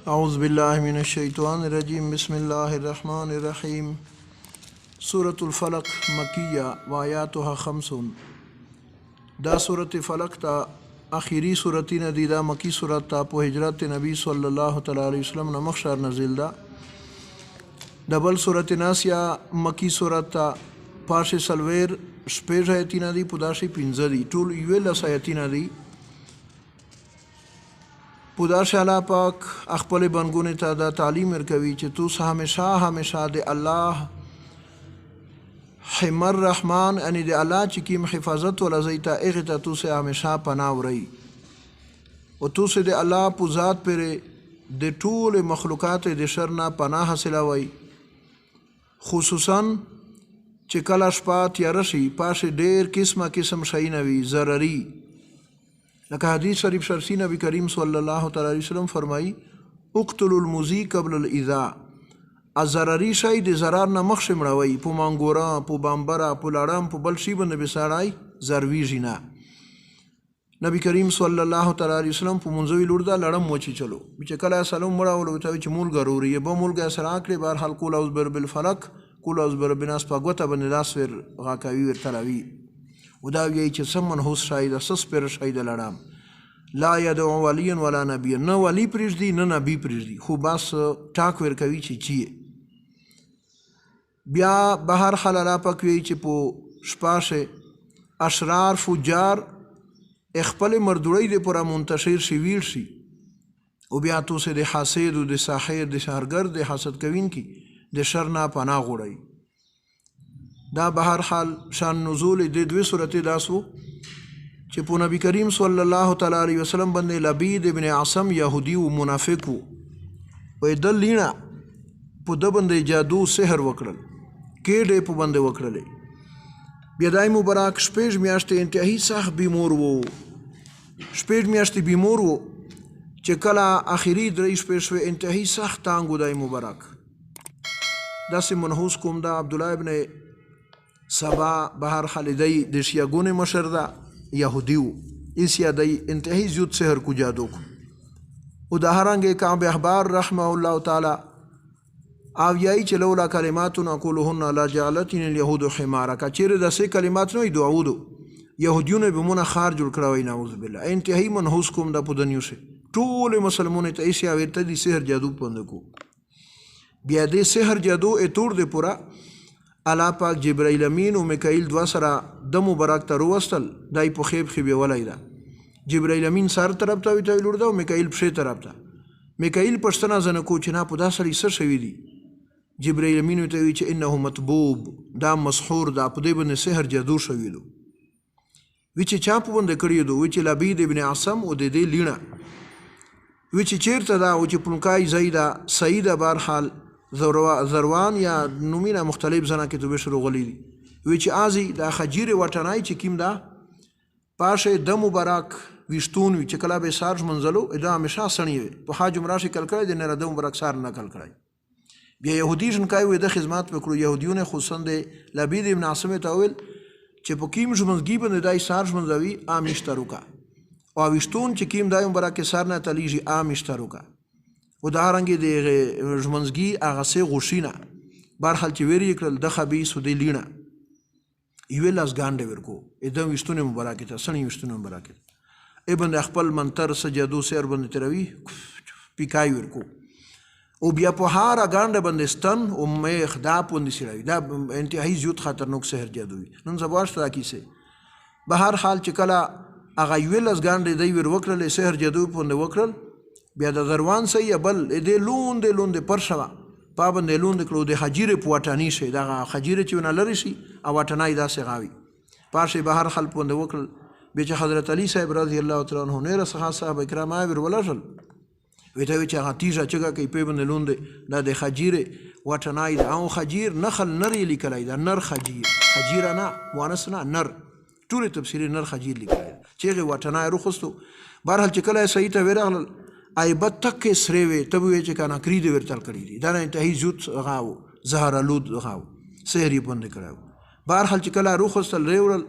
اعوذ باللہ من الشیطان الرجیم بسم اللہ الرحمن الرحیم سورة الفلق مکیہ وآیاتها 50 دا سورة فلق تا آخری سورتی ندی دا مکی سورت تا پو ہجرت نبی صلی اللہ تعالی علیہ وسلم نمخشار نزل دا دبل سورت ناسیہ مکی سورت تا پاش سلویر شپیج آیتی ندی پداشی پینزا دی طول ایویل آیتی ندی پداش اللہ پاک اخپل بنگونے تا دا تعلیم ارکوی چی تو ہمیشہ دے اللہ حمر رحمان یعنی دے اللہ چی کیم حفاظت والا زیتا اغتا تو سے ہمیشہ پناو رئی و تو سے دے اللہ پو ذات پر دے طول مخلوقات دے شرنا پناہ حاصلہ وئی خصوصاً چی کلش پات یا رشی پاش دیر قسم شئینوی ضرری لکہ حدیث شریف شرسی نبی کریم صلی اللہ تعالی علیہ وسلم فرمائی اقتل المزی قبل الاذا الضرری شای د ضرر نه مخکې مړوئ په مانګورا په بامبره په لړم په بل شي باندې به سړی ضرویږي نه نبی کریم صلی الله تعالی علیه وسلم په منځوي لور دا لړم وچی چلو چې کله سلام مړاولو ته چې مول ضروري به مولګه سره کړی بهر حال کول اوس بر بالفلق کول اوس بر بناس په ګوته باندې لاس ور غاکوي ور تلوي و دا ویي چې سمن هوس شاید سس پر شاید لړم لا یدعو ولیا ولا نبی نه ولی پرېږدي نه نبی پرېږدي خو بس ټاک ورکوي چې چیه بیا بهر حال الله پاک ویي چې په شپاشه اشرار فجار خپل مردوړی د پوره منتشر شي ویل شي او بیا تو سه د حاسد او د ساحر د شهرګر د حسد کوونکي د شر نه پناه غوړی دا بهر حال شان نزول د دوی صورتې داسو چې په نبی کریم صلی الله تعالی علیه وسلم باندې لبید ابن عاصم یهودی او منافق و د لینا په د باندې جادو سحر وکړل کېډې په باندې وکړلې بیا دای مبارک شپږ میاشتې انتهایی سخت بیمور وو شپږ میاشتې بیمور وو چې کله آخري درې شپې شوې انتهایی سخت تانګ دای مبارک داسې منحوس کوم دا عبدالله ابن سبا بهر حال دی د شیعګونې مشر ده یهودیو ایسیا دی انتهایی زیود سحر کو جادو کو او دا هرنګ کعب احبار رحمه الله تعالی آویای چې لولا کلمات نقولهن لا جعلتن اليهود حمارا کا چیرې داسې کلمات نه دعودو یهودیونه به مونږ خار جوړ کړوي نعوذ بالله انتهایی منحوس کوم د پدنیو سه ټول مسلمانونه ته ایسیا ورته دي سحر جادو پوند کو بیا دې سحر جادو اتور دې پورا الله پاک جبرائیل امین او میکائیل دوا سره د مبارک ته وروستل دای په خیب خیبه ولای دا جبرائیل امین سر طرف ته ویته لور دا او میکائیل په طرف ته میکائیل پښتنه زنه کو چې نه په داسري سر شوی دی جبرائیل امین ته وی چې انه مطبوب دا مسحور دا په دې باندې سحر جادو شوی دو وی چې چا په باندې کړی دو وی چې لبید ابن عاصم او د دې لینا وی چې چیرته دا او چې پلکای زیدا سعید بهر حال ذروان یا نومینا مختلف زنا کې تو بشرو غلی دي وی چې ازي دا خجیر وټنای چې کیم دا پاشه د مبارک وشتون وی چې کله به سارج منزلو ادا همیشه سنی په حاج عمره شکل کړی د نه د مبارک سار نقل کړی بیا يهودي جن کای وی د خدمات وکړو يهوديونه خصوصا د لبید ابن عاصم تاول چې په کیم ژوندګي باندې دای سارج منزوي امشتروکا او وشتون چې کیم دای مبارک سار نه تلیږي امشتروکا و دا رنګ د ژمنځګي هغه سه غوښینه بهرحال چې ویری کړل د خبيث د لینا یو لاس ګانډ ورکو ادم وشتونه مبارک ته سنی وشتونه مبارک ابن خپل منتر سجدو سر باندې تروي پیکای ورکو او بیا په هار ګانډ باندې ستن او مې خدا پوند سړی دا انتهایی زیات خطرناک سحر جادوي نن زباشت راکیسه به هر حال چې کله هغه یو لاس ګانډ دی ور وکړل سحر جادو پوند وکړل بیا د ذروان سي بل دې لوند پرشوا پابند لوند کړو د حجیره پوټانی شي دا حجیره چې نه لری شي او وټنای دا سي غاوي پارشه بهر خل پوند وکړل به چې حضرت علی صاحب رضی الله تعالی عنہ نه رسخه صاحب کرام ور ولشل ویته چې هغه تیجه چې کوي پابند لوند دا د حجیره وټنای دا او حجیر نخل نری لیکلای دا نر حجیر نه وانس نه نر ټول تفسیر نر حجیر لیکلای چې وټنای روخستو بهر چې کله صحیح ته ورغل ایبت تک سره وي ته وی چې کنه کری دی ورتل کړی دی دا نه انتهایی زوت غاو زهر الود غاو سحری بند کړو بهر حال چې کله روح وسل ریورل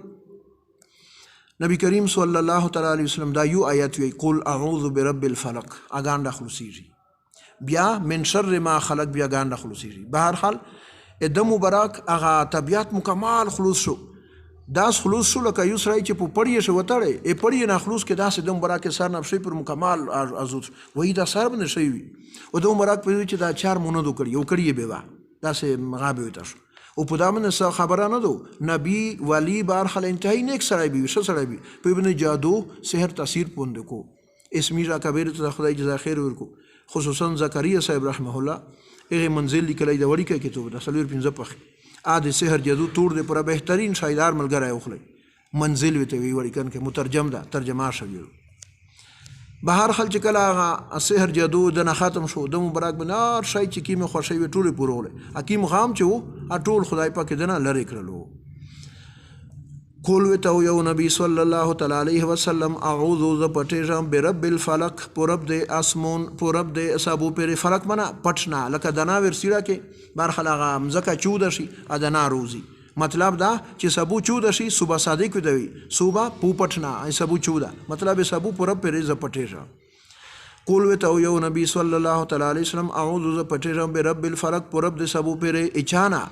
نبی کریم صلی الله تعالی علیه وسلم دا یو آیت وی قل اعوذ برب الفلق اگان خلاصیږي بیا من شر ما خلق بیا ګانډه خلوصیږي. بهرحال د مبارک هغه طبیعت مکمل خلوص شو. داس خلوص شو لکه یو سړی چې په پړی شو وتړی پړی نه خلوص کې داسې د مبارک سر نه شي پر مکمل ازوت وای دا سر باندې شي وي او د مبارک په چې دا 4 مونږ کړی یو کړی به وا داسې مغابه وي تاسو او په دامن سره خبره نه دو نبی ولی بار خل انتهایی نیک سړی وي ش سړی وي په باندې جادو سحر تاثیر پوند کو اسمی را کبیر ته خدای جزا خیر ورکو. خصوصا زکریا صاحب رحمه الله هغه منزل لیکلی د وړي کې کتاب د سلور 15 پخ د سحر جادو تور دے پر بهترین شایدار ملګری اوخلی منزل وته وی وړي کن کې مترجم ده ترجمه شوی. بهر خل چې کله هغه سحر جادو د نه ختم شو د مبارک بنار شای چې کیمه خوشی وی ټوله پوروله حکیم خام چې وو ټول خدای پاک دنه لری کړلو. کول وته یو نبی صلی الله تعالی علیه وسلم اعوذ پټیجم برب الفلق پرب د اسمون پرب د اسابو پر فلق منا پټنا لکه دنا ورسیړه کې بار خلاغه مزکه چود شي ادنا روزي مطلب دا چې سبو چود شي صبح صادق دوی صبح پو پټنا ای سبو چودا مطلب سبو پرب پر ز پټیجا. کول وته یو نبی صلی الله تعالی علیه وسلم اعوذ پټیجم برب الفلق پرب د سبو پر اچانا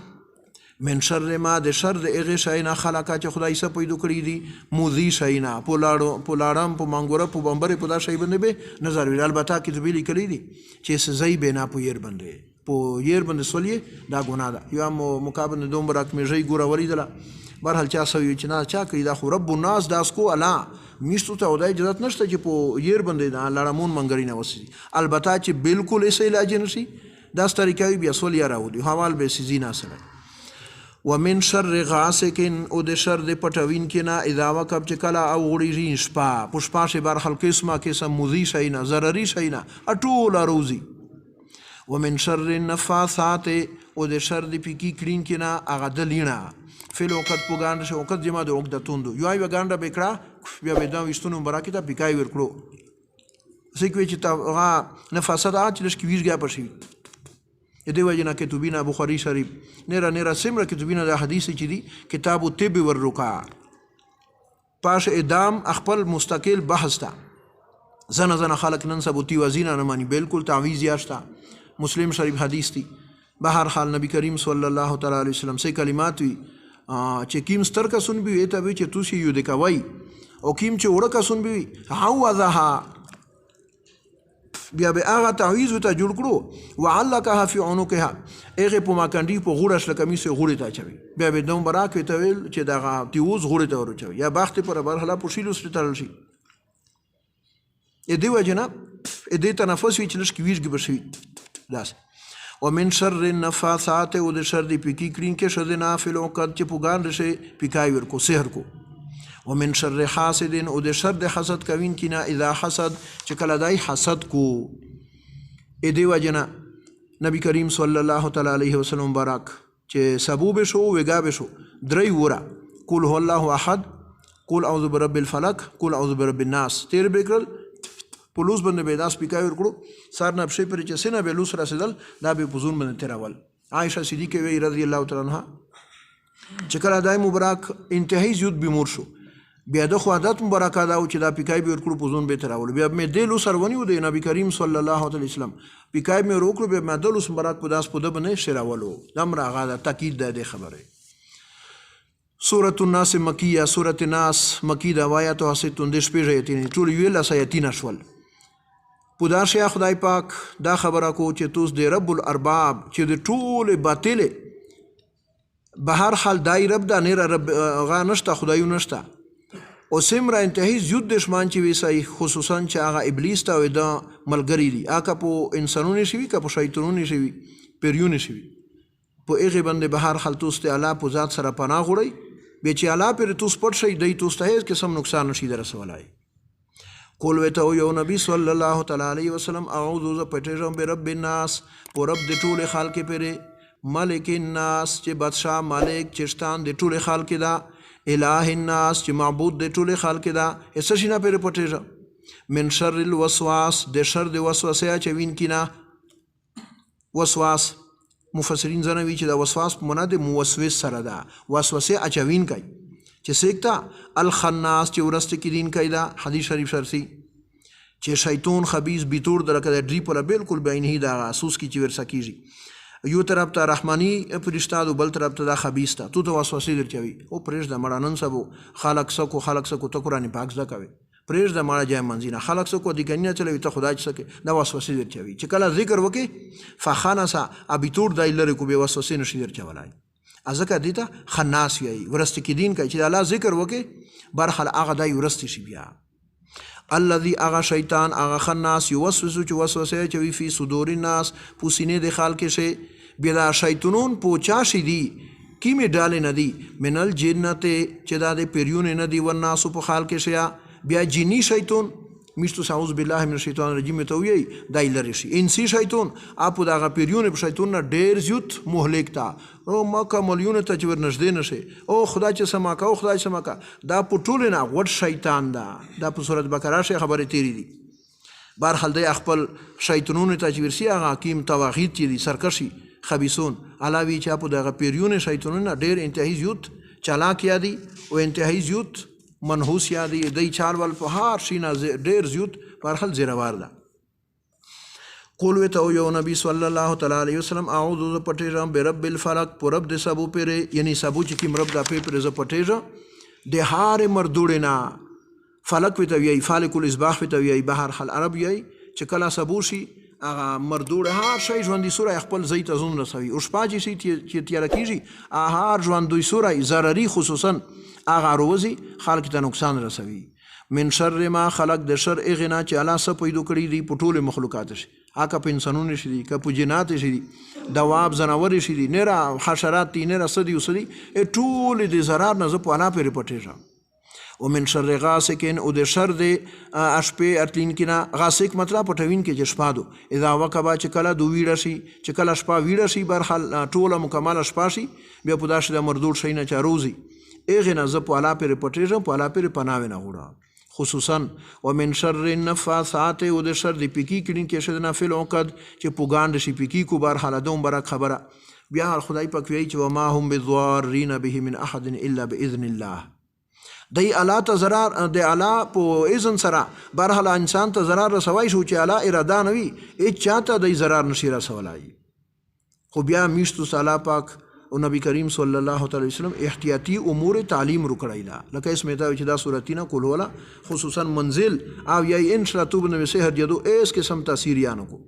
من شر ما د شر د اغه شینا خلقا چې خدای سه پیدا کړی دي موذی شینا پولاړم په مانګوره په بمبره په دا شی باندې به نظر ویل البته کې ذبیلی کړی دي چې سزای بنا په ير باندې په ير باندې سولې دا ګناه ده یو مقابل دوم برات میږي ګوره ولیدله برحال چا سوي چې نه چا کړی دا خو رب الناس داس کو الا میشتو ته ودای اجازه نشته چې په ير باندې دا لړمون منګری نه وسی البته چې بالکل یې علاج نشي دا طریقې بیا سولیا راوړي حوال به سيزینا سره. ومن شر غاسق او د شر د پټوین کنا اذا وقب چې کلا او غړي شپه پښپا شي بار خلق اسما کې سم مذی شینا ضرری شینا اټول روزي. ومن شر النفاثات او د شر د پکی کلین کنا اغه د لینا فل وقت پوګاند شو وقت جما د وقت توندو یو ای وګاندا بکړه بیا به دا وشتونو براکیتا پکای ورکړو سې چې تا نفاثات چې لږ کیږي پشي دې وجنه کتابینا بخاری شریف نرا سمره کتابینا د حدیث چې دي کتاب الطب والرقا پاش ادام خپل مستقل بحث تا زنه خلق ننسب تی وزینا نه مانی بالکل تعویذ یاشتا مسلم شریف حدیث دی. بهر حال نبی کریم صلی الله تعالی علیه وسلم سے کلمات وی چې کیم ستر کا سن بي ته چې توسی یو د کوي او کیم چې وړه کا سن بي عوذها بیا به هغه تعویذ ته جوړ کړو وعلقها فی عنقها هغه په ماکندی په غوړش لکه میسه غوړی ته چوي بیا به دوم براکه ته ویل چې دغه تیوز غوړی ته ورچوي یا باخت پر برحلا پوشیلو ستل شي دې وجنه دې تنفس وی چې لږ کیږي بشي داس. ومن شر النفاثات او د شر دی پکی کرین کې شر نافل وقت چې پوغان رشي پکای ورکو سحر کو. ومن شر حاسد او د شر د حسد کوین کنا اذا حسد چې کله دای حسد کو دې وجنه نبی کریم صلی الله تعالی علیه وسلم برک چې سبوب شو وګا به شو درې ورا قل هو الله احد قل اعوذ برب الفلق قل اعوذ برب الناس تیر بکرل پولوس باندې به داس پکای ورکړو سار نه بشي پر چې سینه به لوس رسیدل دا به پزون باندې تیرول. عائشه صدیقه وی رضی الله تعالی عنها چې کله دای مبارک انتهایی زیات بیمور شو بیا د خو عادت مبارکه دا چې دا پکای به ورکړو پزون به تراول بیا مې دلو سرونی و د نبی کریم صلی الله علیه وسلم پکای مې ورکړو بیا مې دلو مبارک په داس په د باندې شراولو دمر هغه د تاکید د خبره. سورۃ الناس مکیه سورۃ الناس مکی د آیات او 73 پیژې ټول ویل سایتین شول. پودا شیا خدای پاک دا خبره کو چې توس د رب الارباب چې د ټول باطل بهر حال دای رب دا نه رب غا نشته خدایو نشته او سمره انتهایی زیاد دشمن چې ویسای خصوصا چې هغه ابلیس ته ودا ملګری دي اګه په انسانونو شي که په شیطانونو شي پیریونه شي په هغه باندې بهر حال توس ته الله په ذات سره پناه غوړي به چې الله پر توس پټ شي دای توس ته هیڅ قسم نقصان نشي درسولای. کول وته یو نبی صلی الله تعالی علیه وسلم اعوذ پټیرم برب الناس پر رب د ټول خلق پره ملک الناس چې بادشاہ مالک چشتان د ټول خلق دا الہ الناس چې معبود د ټول خلق دا اس شي نه پره پټیرم من شر الوسواس د شر د وسوسه چوین کینا وسواس مفسرین زنوی چې دا وسواس په معنا د موسوس سره دا وسوسه اچوین کوي چې سیکتا الخناس چې ورسته کې دین کوي دا حدیث شریف شرسی چې شیطان خبیث بیتور درکه د ډری په بالکل بعینه دا اساس کی چې ورسا کیږي یو طرف ته رحمانی فرشتہ او بل طرف ته دا خبیث ته تو وسوسه درچوي او پرېږ د مړانن سبو خلق سکو ته قرآن پاک زده کوي پرېږ د مړه جای منځینه خلق سکو د ګنیا چلوي ته خدای سکه دا وسوسه درچوي چې کله ذکر وکي فخانسا ابیتور دای لره کو به وسوسه نشي درچولای ازکه دیتا خناس وی ورست کی دین کوي چې الله ذکر وکي برخل هغه دای ورست شي بیا الذي اغا شیطان اغا خناس یوسوسو چې وسوسه چوي فی صدور الناس پوسینه د خلق شي بلا شیطانون پوچا شي دی کیمه ډال نه دی منل جنته چې دا د پیریون نه دی ورناس په خلق شي بیا جنی شیطان مشتو اعوذ بالله من الشیطان الرجیم ته وی دای لری شي انسی شیطان اپو دغه پیریون په شیطان نه ډیر زیات مهلک تا او مکه مليون ته چې ور نږدې نشي او خدای چې سما کا او خدای سما کا دا پټول نه غټ شیطان دا په سورۃ بقره شي خبره تیری دي بهرحال د خپل شیطانونو ته چې ورسی هغه حکیم توحید چې دي سرکشي خبيسون علاوه چې اپو دغه پیریون شیطانونه ډیر انتهایی زیات چالاک یادي او انتهایی زیات منحوس یادی دی چال ول په هر شینا ډیر زیوت پر خل زیروار ده قول ته یو نبی صلی الله تعالی علیه وسلم اعوذ پټیرم برب الفلق پرب د سبو پر یعنی سبو چې کی مرب د پر ز پټیرم د هار مردوړنا فلق وی ته وی فالق الاصباح وی ته وی بهر حل عرب وی چې کلا سبو شي هغه مردوړ هر شی ژوندې سوره خپل زیت زون رسوي او شپاجي شي چې تیار کیږي هر ژوندې سوره ضرري خصوصا هغه روزي خلق ته نقصان رسوي من شر ما خلق د شر اغنا چې الله سب پیدا کړی دی په ټول مخلوقات شي هغه په انسانونو شي دي که په جنات شي دي دواب زناور شي دي نه را حشرات دي نه را سدي وسدي ټول د zarar نه په انا پر پټېږي ومن شر غاسقین او د شر د اشپې اتلین کنا غاسق مطلب پټوین کې جشپادو اذا وقبا چې کله دو ویړه شي چې کله شپه ویړه شي برحال ټوله مکمل شپه شي بیا په داش د مردود شي نه چاروزي اغه نه ز په الا پر پټېږم په الا پر پناوي نه وړه خصوصا ومن شر النفاثات او د شر د پکی کړي کې شد نه فل عقد چې پوګاند شي پکی کو برحال دوم برک خبره بیا خدای پاک وی چې وما هم بضارین به من احد الا باذن الله دی الله ته zarar د الله په اذن سره برحال انسان ته zarar رسوي شو چې الله اراده نه وي اې چاته دی zarar نشي رسولای خو بیا میشتو صلی پاک او نبی کریم صلی الله تعالی وسلم احتیاطی امور تعلیم رو کړایلا لکه اسمه دا چې دا سورتینا کول ولا خصوصا منزل او یا ان شاء الله توب نو سحر جدو اس قسم تاثیریانو کو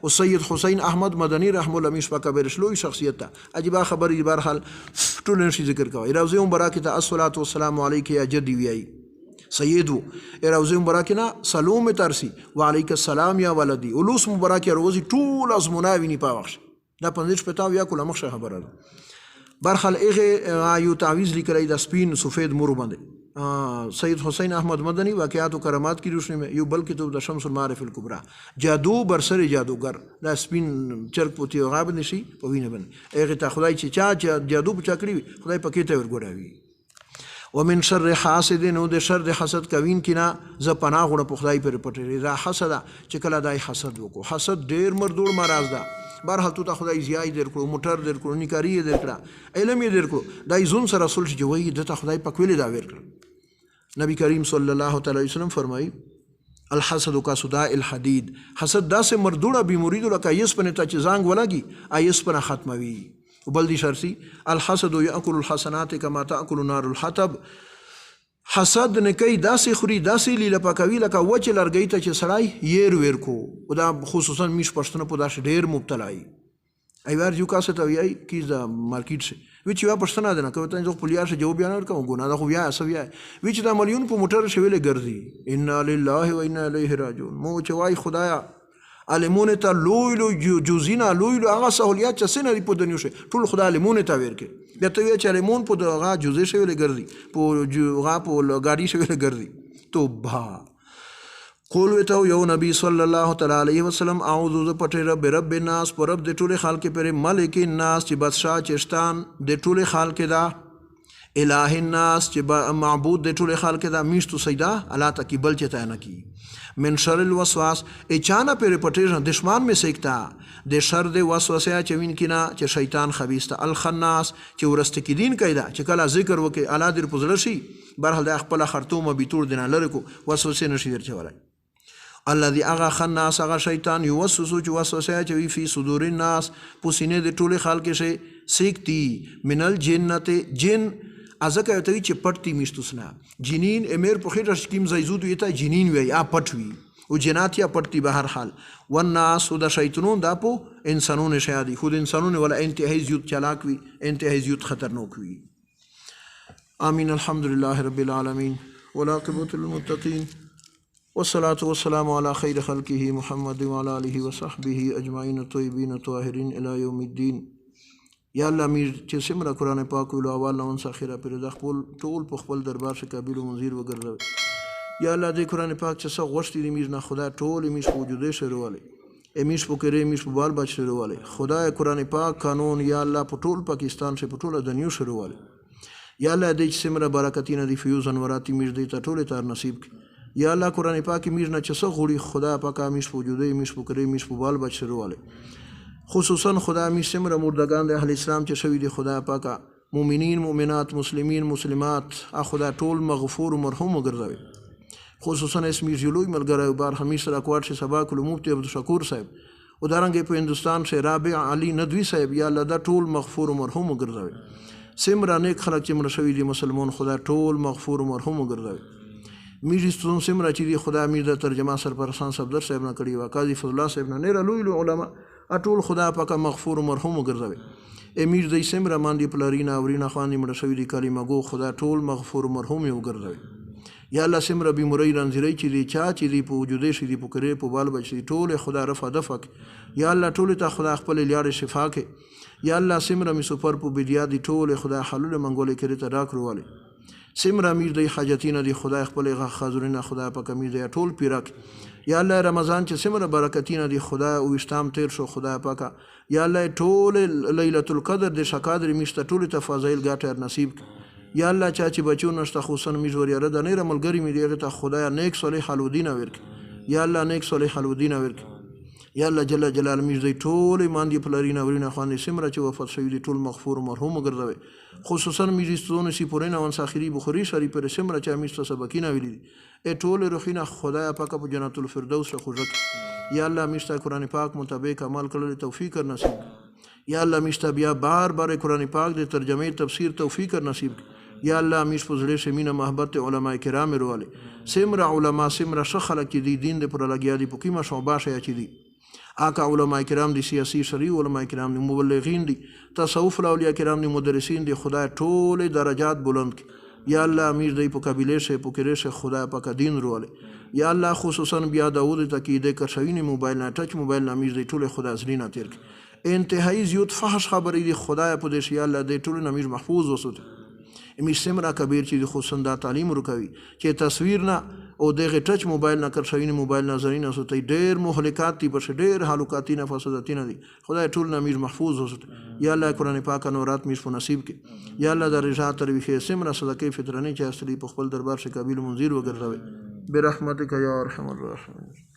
او سید حسین احمد مدنی رحم الله مش پاک برشلوی شخصیت ته عجیب خبر برحال ټول شي ذکر کوي راوزیم برکته الصلاه والسلام علیک یا جدی وی سیدو راوزیم برکنا سلام ترسی وعلیک السلام یا ولدی اولوس مبارک روزی ټول از مناوینی پاوخ دا پنځه پتاو یا کوله مخه خبره برخل اغه یو تعویز لیکلی د سپین سفید مور باندې سید حسین احمد مدنی واقعات و کرامات کی روشنی میں یو بلکہ تو د شمس المعارف الکبرى جادو برسر جادوگر دا سپین چرک پوتی غاب نشي په وینه باندې اغه ته خدای چې چا جادو په چکړي خدای پکې ته ورګوراوي ومن شر حاسد نو د شر د حسد کوین کنا ز پناه غړ په خدای پر پټری را حسد چې کله دای حسد وکړو حسد ډیر مردور مرز ده برحال تو ته خدای زیای در کړو موټر در کړو نکاری در کړه علم در کړو دای زون سره رسول چې وای د ته خدای پاک ویل دا ور کړ نبی کریم صلی الله تعالی وسلم فرمای الحسد کا صداء الحديد حسد داسه مردوړه بیماری د لکه یس پنه ته چې زنګ ولګي ایس پنه ختموي وبل دي شرسي الحسد ياكل الحسنات كما تاكل نار الحطب حسد نه کوي داسې خوري داسې لیله پکوي لکه وچ لرګی ته چې سړی ير ور کو او دا خصوصا میش پښتنه په داش ډیر مبتلا ای ایوار یو کاسه ته وی کی دا مارکیټ شي وچ یو پښتنه ده نه کوي ته ځو پولیس جواب بیان ورکو ګنا دا خو بیا اسوي وچ دا مليون په موټر شویل ګرځي ان لله و انا الیه راجعون مو چوای خدایا علمونه ته لوی جوزینا لوی هغه سہولیات چې سینری په دنیو شي ټول خدای علمونه ته ورکه بیا ته وی چې علمون په دغه جوزې شویل ګرځي په جوغه په گاډي شویل ګرځي توبه قول وته یو نبی صلی الله تعالی علیه وسلم اعوذ پټه رب الناس پر رب د ټول خلق پر ملک الناس چې بادشاہ چشتان د ټول خلق دا الہ الناس چې معبود د ټول خلق دا میشتو سیدا الله تکبل چته نه کی من شر الوسواس اچانا پر پټه دشمن می سیکتا د شر د وسوسه چوین کینا چې شیطان خبيث ته الخناس چې ورست کی دین کیدا چې کله ذکر وکي اعلی در پزړشي برحال د خپل خرطومه بیتور دینه لری کو وسوسه نشي درچولای الذي اغا خناس اغا شیطان یوسوسو چې وسوسه اچوي فی صدور الناس په سینې د ټولې خلک شي سیکتی من الجنت جن ازکه ته چې پټتی میشتوسنا جنین امیر په خیر شکیم زیزود ویتا جنین وی یا پټوي او جنات یا پټتی به هر حال والناس د شیطانون دا په انسانون شادي خود انسانون ولا انتهایی زیات چلاک وي انتهایی زیات خطرناک وي آمین الحمد لله رب العالمین والعاقبۃ للمتقین والصلاة والسلام على خير خلقه محمد وعلى آله وصحبه أجمعين الطيبين الطاهرين إلى يوم الدين. یا الله میر چې سمره قرآن پاک ویلو اول نه ونس اخره پر د خپل ټول په خپل دربار شه قابل و منذر وګرځوي. یا الله دې قرآن پاک چې څه غوښتي دې میر نه خدا ټول میش په وجوده شروعاله امیش په کرے میش په بال بچ شروعاله خدای قرآن پاک قانون یا الله په ټول پاکستان شه په ټول دنیا شروعاله. یا الله دې چې سمره برکتینه دی فیوز انوراتی میر دې ته ټول تار نصیب کی. یا الله قرآن پاک میر نه چې څه غوړي خدا پاکه میش په وجوده میش په کرے میش په بال بچ شروعاله خصوصا خدا میش سمره مردگان د اهل اسلام چې شوی دی خدا پاکه مؤمنین مؤمنات مسلمین مسلمات خدا ټول مغفور و مرحوم وګرځوي خصوصا اسمی جلوی ملګری بار همیش را کوټ شه سبا کول مفتی عبدالشکور صاحب او دارنګ په هندستان شه رابع علی ندوی صاحب یا الله دا ټول مغفور و مرحوم وګرځوي سمره نیک خلک چې مر شوی دی مسلمان خدا ټول مغفور و مرحوم وګرځوي. میری ستون سمره چې دی خدا میر د ترجمه سرپرستان صفدر صاحب نه کړی و قاضی فضل الله صاحب نه لوی علماء اټول خدا پاک مغفور و مرحوم وګرځوي امیر د سمره باندې پلارینا اورینا خان مړ شوی دی کلمه گو خدا ټول مغفور و مرحوم وګرځوي. یا الله سمره بیموری رنځری چې دی چا چې دی په وجوده شي دی په کرے په بال بچ دی ټول خدا رفع دفق یا الله ټول ته خدا خپل لیاړ شفا کې یا الله سمره می سپر په بدیا دی ټول خدا حلول منګولې کړي ته راکړواله سمره میر دی حاجتینه دی خدای خپل خاطرینه خدا پاک میر دی ټول پیرک یا الله رمضان چې سمره برکتینه دی خدا او اشتام تیر شو خدا پاک یا الله ټول لیلۃ القدر دی شقادر میشته ټول ته فضایل ګټر نصیب یا الله چا چې بچو نشته خصوصا میجور یاره د نه ملګری می دی ته خدای نیک صالح الودین ورک یا الله نیک صالح الودین ورک یا الله جل جلاله میز دی ټول ایمان دی پلارینا ورینه خان سمره چې وفات شوی دی ټول مغفور و مرحوم وګرځوي خصوصا میجستون سی پورینه وان ساخری بخاری شریف پر سمره چې میست سبکینه ویلی ای ټول روحینه خدای پاک په جنت الفردوس خوشک یا الله میست قرآن پاک مطابق عمل کړل توفیق نصیب یا الله میست بیا بار بار قرآن پاک د ترجمه تفسیر توفیق نصیب یا الله میش په زړه شمینه محبت علماء کرام وروله سمره علما سمره شخلک دی دین د پر لګیا دی پکې شعبه شیا چي دی آقا علماء کرام دی سیاسی شرعی علماء کرام دی مبلغین دی تصوف اولیاء کرام دی مدرسین دی خدا ټول درجات بلند کی یا الله امیر دی په قبیله شه په کړه شه خدا پاک دین روله یا الله خصوصا بیا داود تکیده کښوینه موبایل نه ټچ موبایل نه امیر دی ټول خدا زلینا تیر کی انتهایی زیات فحش خبرې دی خدا په دې یا الله دی ټول امیر محفوظ وسوت امی سمره کبیر چې خصوصا دا تعلیم ورکوي چې تصویر نه او دغه ټچ موبایل نه کښوینه موبایل نظرین اسوت ډیر مهلکات دی پر ډیر هلاکاتی نه فسادتی نه دی خدای ټول امیر محفوظ وسوت یا الله قرآن پاک نورات میش په نصیب کې یا الله د رضا ترویخ سمره صدقه فطرانی چې اصلي په خپل دربار شه قابل منذر وګرځوي برحمتک یا ارحم الراحمین.